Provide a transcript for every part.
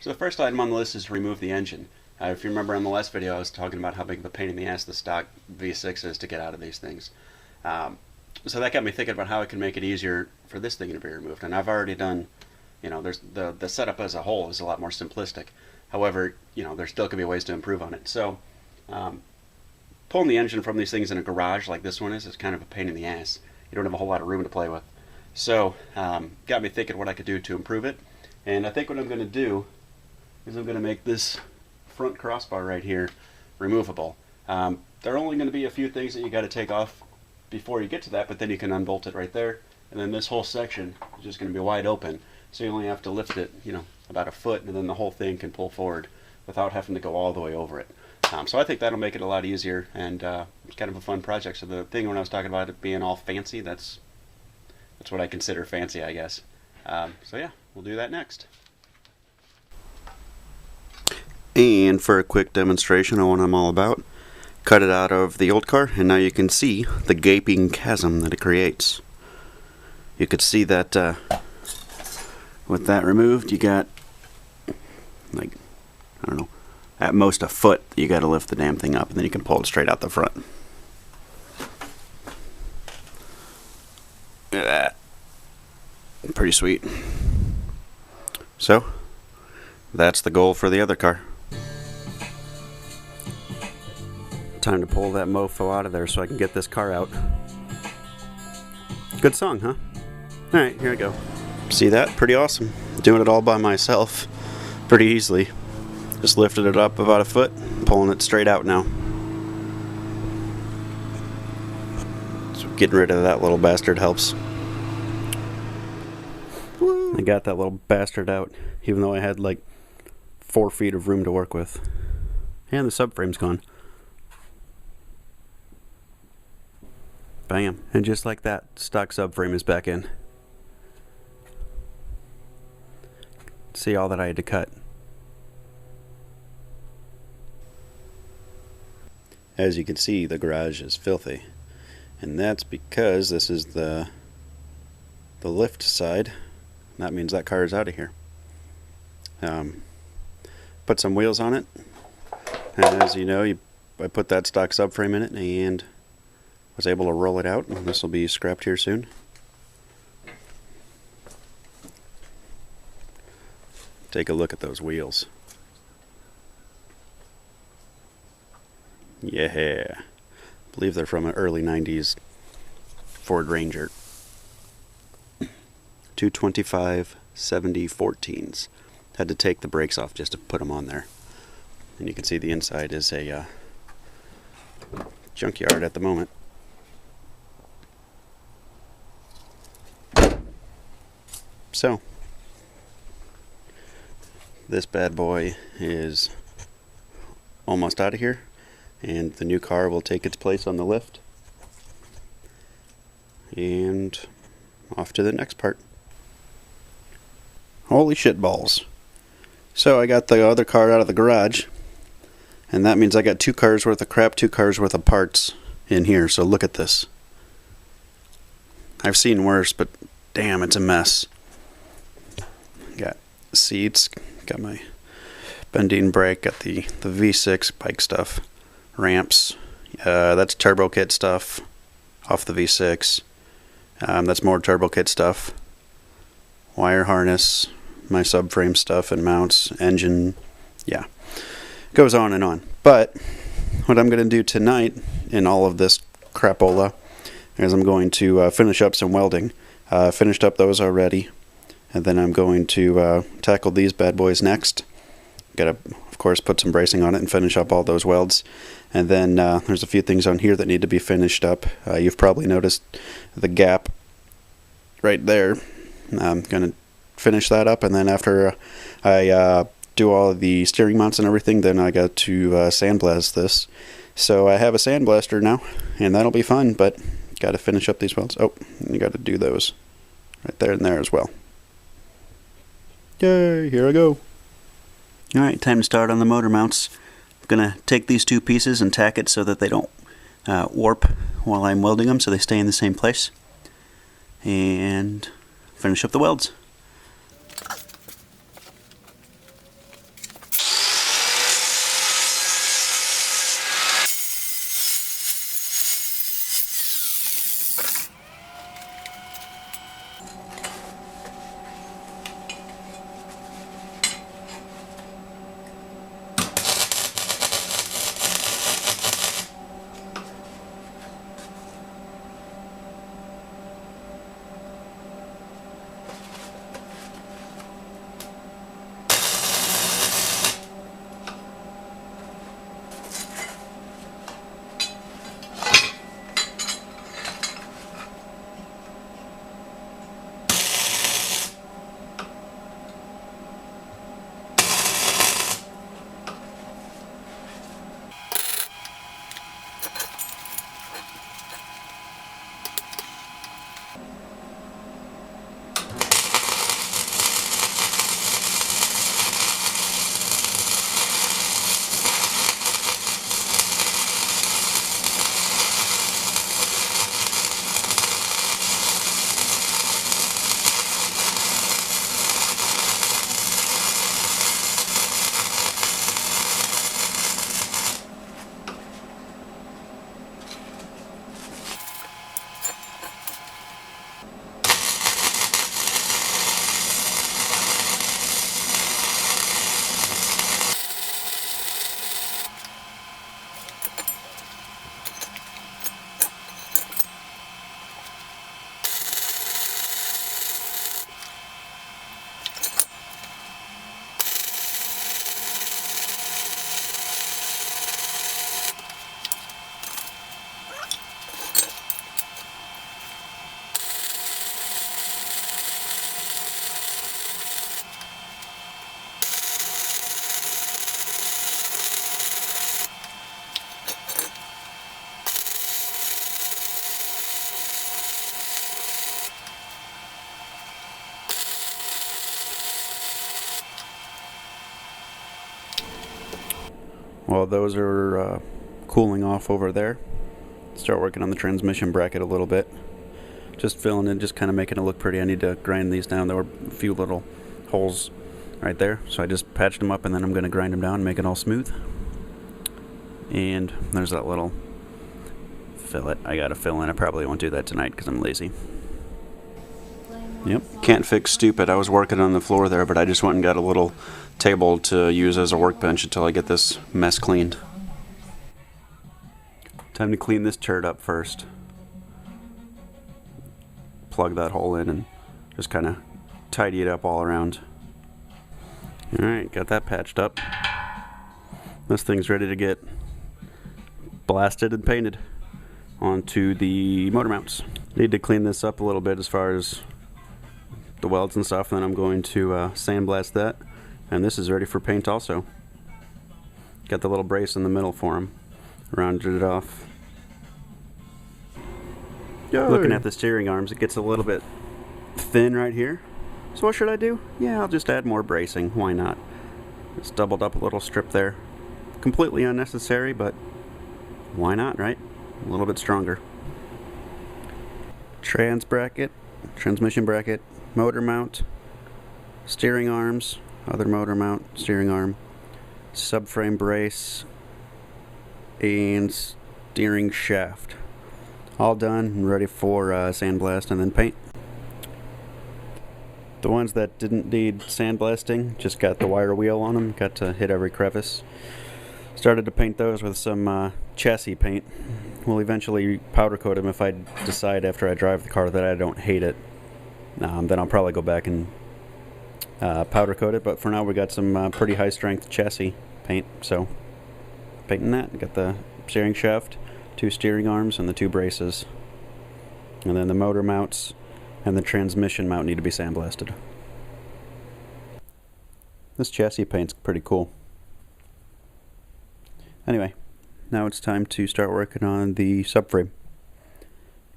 So the first item on the list is to remove the engine. If you remember in the last video I was talking about how big of a pain in the ass the stock V6 is to get out of these things. So that got me thinking about how I can make it easier for this thing to be removed. And I've already done, there's the setup as a whole is a lot more simplistic. However, there still could be ways to improve on it. So pulling the engine from these things in a garage like this one is kind of a pain in the ass. You don't have a whole lot of room to play with. So got me thinking what I could do to improve it. And I think what I'm going to do is I'm going to make this front crossbar right here removable. There are only going to be a few things that you got to take off before you get to that, but then you can unbolt it right there. And then this whole section is just going to be wide open. So you only have to lift it, about a foot, and then the whole thing can pull forward without having to go all the way over it. So I think that'll make it a lot easier, and it's kind of a fun project. So the thing when I was talking about it being all fancy, that's what I consider fancy, I guess. So yeah, we'll do that next. And for a quick demonstration of what I'm all about, cut it out of the old car, and now you can see the gaping chasm that it creates. You could see that with that removed, you got, like, I don't know, at most a foot. You got to lift the damn thing up, and then you can pull it straight out the front. Look at that. Pretty sweet. So, that's the goal for the other car. Time to pull that mofo out of there so I can get this car out. Good song, huh? Alright, here we go. See that? Pretty awesome. Doing it all by myself pretty easily. Just lifted it up about a foot, pulling it straight out now. So getting rid of that little bastard helps. Woo. I got that little bastard out, even though I had like 4 feet of room to work with. And the subframe's gone. Bam. And just like that, stock subframe is back in. See all that I had to cut. As you can see, the garage is filthy. And that's because this is the lift side. That means that car is out of here. Put some wheels on it. And as you know, I put that stock subframe in it and was able to roll it out, and this will be scrapped here soon. Take a look at those wheels. Yeah, I believe they're from an early 90s Ford Ranger. 225 70 14s. Had to take the brakes off just to put them on there. And you can see the inside is a junkyard at the moment. So, this bad boy is almost out of here, and the new car will take its place on the lift. And off to the next part. Holy shit balls. So I got the other car out of the garage, and that means I got 2 cars worth of crap, 2 cars worth of parts in here. So look at this. I've seen worse, but damn, it's a mess. Got seats, got my bending brake, got the V6 bike stuff, ramps, that's turbo kit stuff off the V6, that's more turbo kit stuff, wire harness, my subframe stuff and mounts, engine, yeah, goes on and on. But what I'm going to do tonight in all of this crapola is I'm going to finish up some welding. Finished up those already. And then I'm going to tackle these bad boys next. Gotta, of course, put some bracing on it and finish up all those welds. And then there's a few things on here that need to be finished up. You've probably noticed the gap right there. I'm going to finish that up, and then after I do all of the steering mounts and everything, then I got to sandblast this. So I have a sandblaster now, and that'll be fun, but got to finish up these welds. Oh, you got to do those right there and there as well. Yay, here I go. Alright, time to start on the motor mounts. I'm going to take these 2 pieces and tack it so that they don't warp while I'm welding them, so they stay in the same place. And finish up the welds. while those are cooling off over there, start working on the transmission bracket a little bit. Just filling it, just kind of making it look pretty. I need to grind these down. There were a few little holes right there, so I just patched them up, and then I'm going to grind them down and make it all smooth. And there's that little fillet I got to fill in. I probably won't do that tonight because I'm lazy. Yep, can't fix stupid. I was working on the floor there, but I just went and got a little table to use as a workbench until I get this mess cleaned. Time to clean this turd up first. Plug that hole in and just kind of tidy it up all around. Alright, got that patched up. This thing's ready to get blasted and painted onto the motor mounts. Need to clean this up a little bit as far as the welds and stuff, and then I'm going to sandblast that, and this is ready for paint also. Got the little brace in the middle for them. Rounded it off. Yay. Looking at the steering arms, it gets a little bit thin right here. So what should I do? Yeah, I'll just add more bracing. Why not? Just doubled up a little strip there. Completely unnecessary, but why not, right? A little bit stronger. Trans bracket, transmission bracket, motor mount, steering arms, other motor mount, steering arm, subframe brace, and steering shaft. All done and ready for sandblast and then paint. The ones that didn't need sandblasting just got the wire wheel on them, got to hit every crevice. Started to paint those with some chassis paint. We'll eventually powder coat them if I decide after I drive the car that I don't hate it. Then I'll probably go back and powder coat it, but for now we got some pretty high strength chassis paint, so painting that. Got the steering shaft, 2 steering arms, and the 2 braces. And then the motor mounts and the transmission mount need to be sandblasted. This chassis paint's pretty cool. Anyway, now it's time to start working on the subframe.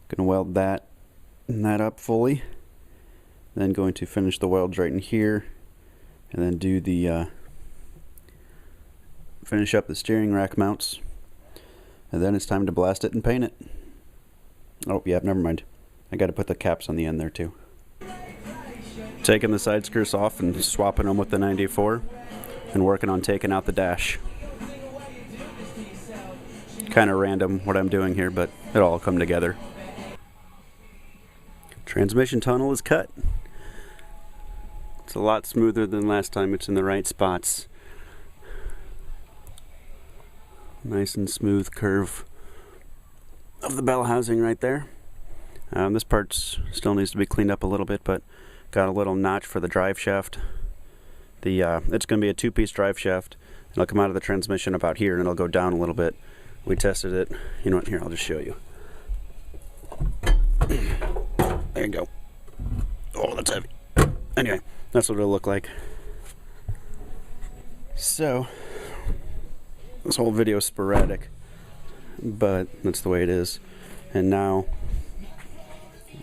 Gonna weld that and that up fully. Then going to finish the welds right in here, and then do the finish up the steering rack mounts. And then it's time to blast it and paint it. Oh, yeah, never mind. I got to put the caps on the end there too. Taking the side skirts off and swapping them with the 94, and working on taking out the dash. Kind of random what I'm doing here, but it'll all come together. Transmission tunnel is cut. It's a lot smoother than last time. It's in the right spots. Nice and smooth curve of the bell housing right there. This part still needs to be cleaned up a little bit, but got a little notch for the drive shaft. It's going to be a 2-piece drive shaft. It'll come out of the transmission about here, and it'll go down a little bit. We tested it. You know what? Here, I'll just show you. There you go. Oh, that's heavy. Anyway, that's what it'll look like. So, this whole video is sporadic, but that's the way it is. And now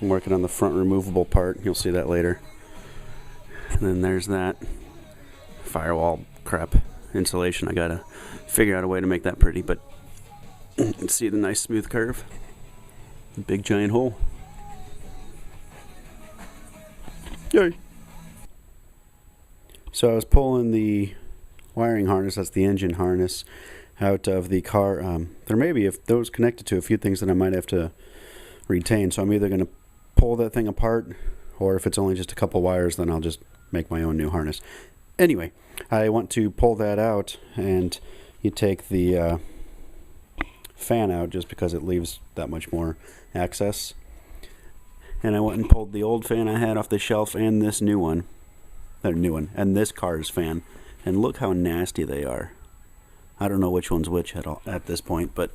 I'm working on the front removable part. You'll see that later. And then there's that firewall crap insulation. I gotta figure out a way to make that pretty, but you can see the nice smooth curve. The big giant hole. Yay! So I was pulling the wiring harness, that's the engine harness, out of the car. There may be those connected to a few things that I might have to retain, so I'm either going to pull that thing apart, or if it's only just a couple wires, then I'll just make my own new harness. Anyway, I want to pull that out, and you take the fan out just because it leaves that much more access. And I went and pulled the old fan I had off the shelf and this new one. And this car's fan. And look how nasty they are. I don't know which one's which at this point, but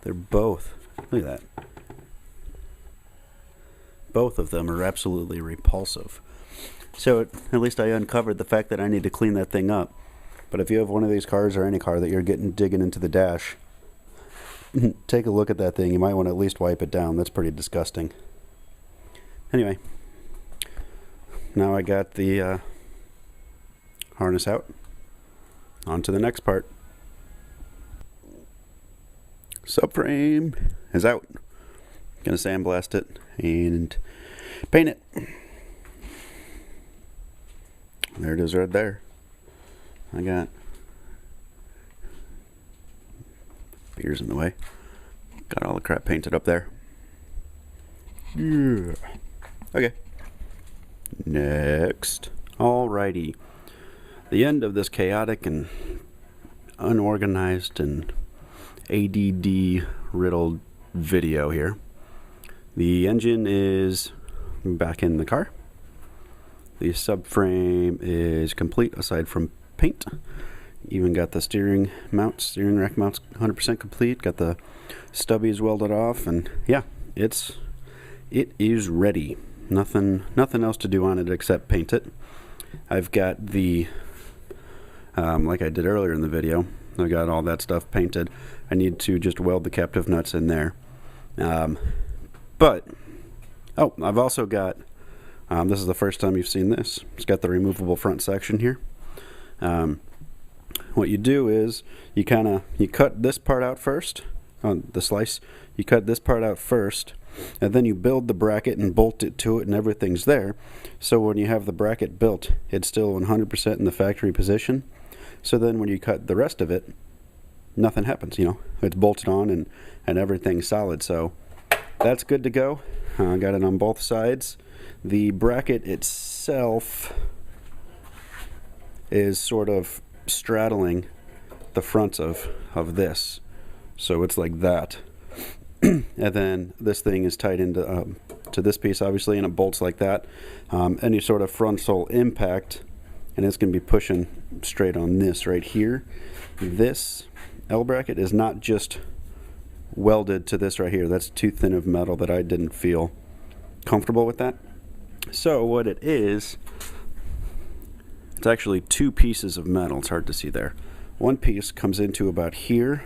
they're both. Look at that. Both of them are absolutely repulsive. So at least I uncovered the fact that I need to clean that thing up. But if you have one of these cars or any car that you're digging into the dash, take a look at that thing. You might want to at least wipe it down. That's pretty disgusting. Anyway, now I got the harness out. On to the next part. Subframe is out. Gonna sandblast it and paint it. There it is right there. I got beers in the way. Got all the crap painted up there. Yeah. Okay. Next. Alrighty. The end of this chaotic and unorganized and ADD riddled video here. The engine is back in the car. The subframe is complete aside from paint. Even got the steering rack mounts 100% complete. Got the stubbies welded off, and yeah, it is ready. Nothing else to do on it except paint it. I've got the like I did earlier in the video, I got all that stuff painted. I need to just weld the captive nuts in there. But I've also got this is the first time you've seen this. It's got the removable front section here. What you do is you cut this part out first on the slice. You cut this part out first, and then you build the bracket and bolt it to it, and everything's there. So when you have the bracket built, it's still 100% in the factory position. So then when you cut the rest of it, nothing happens. It's bolted on and everything's solid. So that's good to go. I got it on both sides. The bracket itself is sort of straddling the front of this, so it's like that. And then this thing is tied into to this piece, obviously, and it bolts like that. Any sort of frontal impact, and it's going to be pushing straight on this right here. This L bracket is not just welded to this right here. That's too thin of metal that I didn't feel comfortable with that. So what it is, it's actually two pieces of metal. It's hard to see there. One piece comes into about here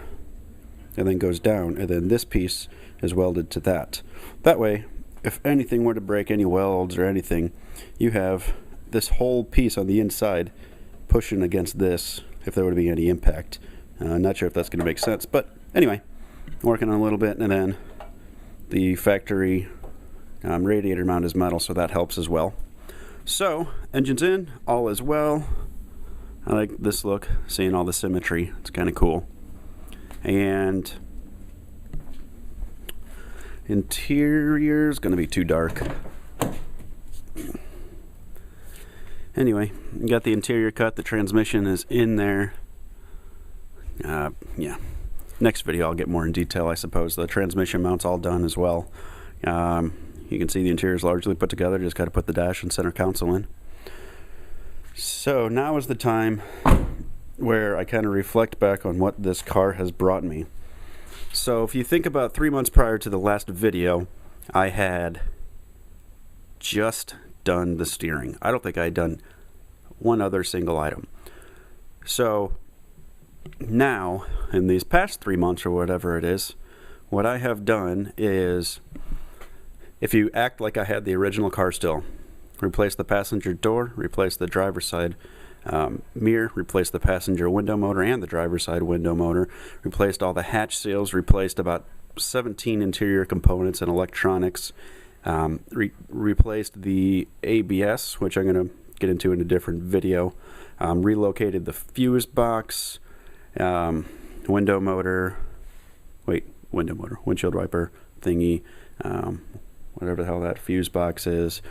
and then goes down, and then this piece is welded to that. That way, if anything were to break, any welds or anything, you have this whole piece on the inside pushing against this if there were to be any impact. Not sure if that's going to make sense, but anyway, working on a little bit, and then the factory radiator mount is metal, so that helps as well. So, engine's in, all is well. I like this look, seeing all the symmetry. It's kind of cool. And interior's going to be too dark. Anyway, you got the interior cut. The transmission is in there. Yeah. Next video I'll get more in detail, I suppose. The transmission mount's all done as well. You can see the interior is largely put together. Just got to put the dash and center console in. So now is the time where I kind of reflect back on what this car has brought me. So if you think about 3 months prior to the last video, I had just done the steering. I don't think I had done one other single item. So now, in these past 3 months or whatever it is, what I have done is, if you act like I had the original car still, replace the passenger door, replace the driver's side mirror, replace the passenger window motor and the driver's side window motor, replaced all the hatch seals, replaced about 17 interior components and electronics, replaced the ABS, which I'm going to get into in a different video, relocated the fuse box, windshield wiper thingy, whatever the hell that fuse box is.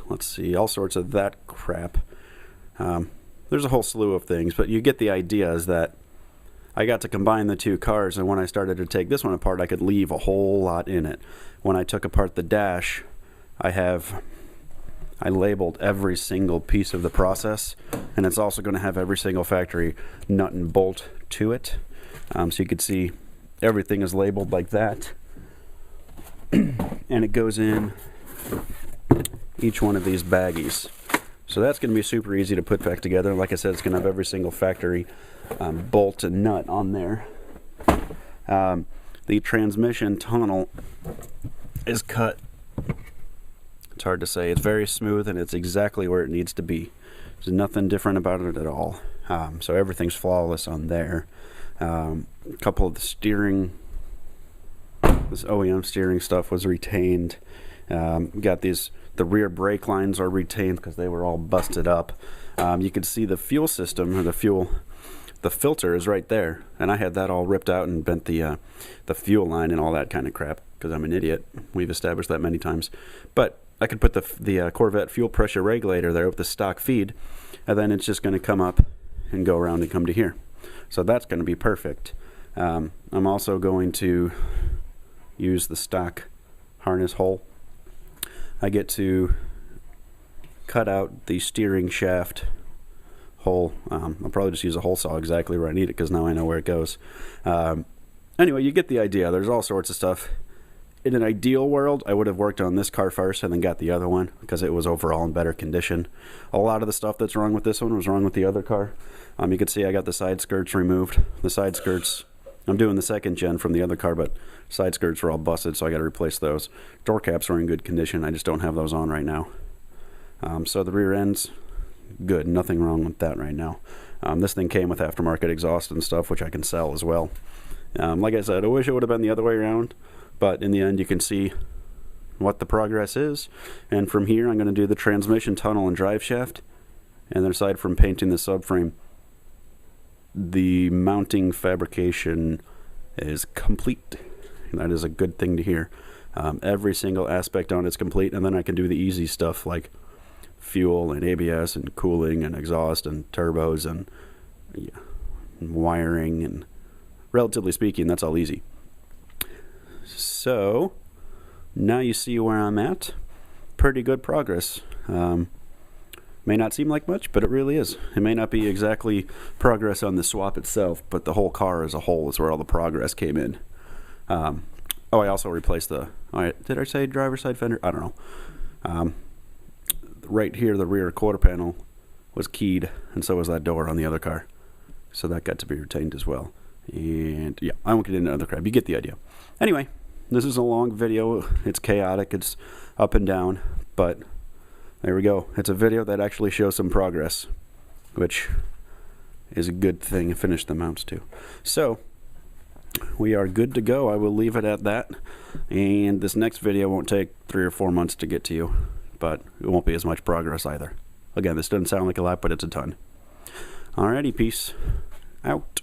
Let's see, all sorts of that crap. There's a whole slew of things, but you get the idea. Is that I got to combine the two cars, and when I started to take this one apart, I could leave a whole lot in it. When I took apart the dash, I labeled every single piece of the process, and it's also going to have every single factory nut and bolt to it. So you could see everything is labeled like that. And it goes in each one of these baggies. So that's going to be super easy to put back together. Like I said, it's going to have every single factory bolt and nut on there. The transmission tunnel is cut. It's hard to say. It's very smooth, and it's exactly where it needs to be. There's nothing different about it at all. So everything's flawless on there. A couple of the steering, this OEM steering stuff was retained. Got these, the rear brake lines are retained because they were all busted up. You can see the fuel system, or the filter is right there, and I had that all ripped out and bent the fuel line and all that kind of crap because I'm an idiot. We've established that many times. But I could put the Corvette fuel pressure regulator there with the stock feed, and then it's just going to come up and go around and come to here. So that's going to be perfect. I'm also going to use the stock harness hole. I get to cut out the steering shaft hole. I'll probably just use a hole saw exactly where I need it because now I know where it goes. Anyway, you get the idea. There's all sorts of stuff. In an ideal world, I would have worked on this car first and then got the other one because it was overall in better condition. A lot of the stuff that's wrong with this one was wrong with the other car. You can see I got the side skirts removed. The side skirts, I'm doing the second gen from the other car, but side skirts were all busted, so I got to replace those. Door caps are in good condition. I just don't have those on right now. So the rear end's good. Nothing wrong with that right now. This thing came with aftermarket exhaust and stuff, which I can sell as well. Like I said, I wish it would have been the other way around, but in the end you can see what the progress is. And from here I'm going to do the transmission tunnel and drive shaft. And then aside from painting the subframe, the mounting fabrication is complete. That is a good thing to hear. Every single aspect on it's complete, and then I can do the easy stuff like fuel and ABS and cooling and exhaust and turbos and wiring, and relatively speaking, that's all easy. So now you see where I'm at. Pretty good progress. May not seem like much, but it really is. It may not be exactly progress on the swap itself, but the whole car as a whole is where all the progress came in. Oh, I also replaced the, did I say driver's side fender? I don't know. Right here, the rear quarter panel was keyed, and so was that door on the other car. So that got to be retained as well. And yeah, I won't get into other crap. You get the idea. Anyway, this is a long video. It's chaotic. It's up and down, but there we go. It's a video that actually shows some progress, which is a good thing. Finish the mounts too. So we are good to go. I will leave it at that. And this next video won't take 3 or 4 months to get to you, but it won't be as much progress either. Again, this doesn't sound like a lot, but it's a ton. Alrighty, peace out.